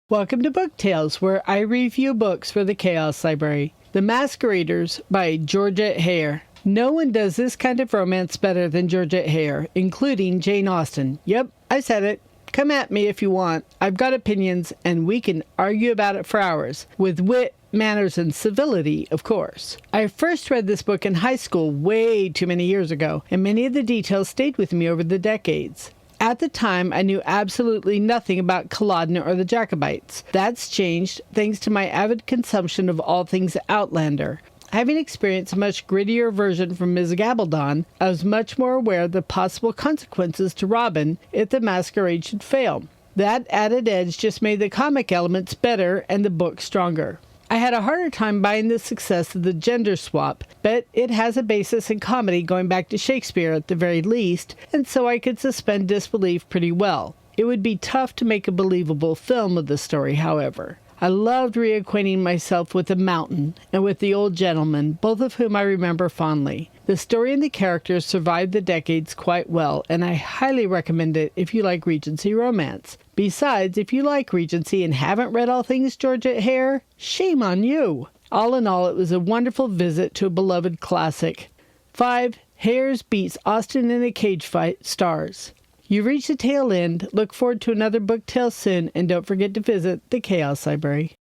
Welcome to BookTales, where I review books for the Chaos Library. The Masqueraders by Georgette Heyer. No one does this kind of romance better than Georgette Heyer, including Jane Austen. Yep, I said it. Come at me if you want. I've got opinions, and we can argue about it for hours, with wit, manners, and civility, of course. I first read this book in high school way too many years ago, and many of the details stayed with me over the decades. At the time, I knew absolutely nothing about Culloden or the Jacobites. That's changed thanks to my avid consumption of all things Outlander. Having experienced a much grittier version from Ms. Gabaldon, I was much more aware of the possible consequences to Robin if the masquerade should fail. That added edge just made the comic elements better and the book stronger. I had a harder time buying the success of the gender swap, but it has a basis in comedy going back to Shakespeare at the very least, and so I could suspend disbelief pretty well. It would be tough to make a believable film of the story, however. I loved reacquainting myself with the Mountain and with the old gentleman, both of whom I remember fondly. The story and the characters survived the decades quite well, and I highly recommend it if you like Regency romance. Besides, if you like Regency and haven't read all things Georgette Heyer, shame on you! All in all, it was a wonderful visit to a beloved classic. 5. Heyers-Beats-Austen-In-A-Cage-Fight stars. You've reached the tail end. Look forward to another book tale soon, and don't forget to visit the Chaos Library.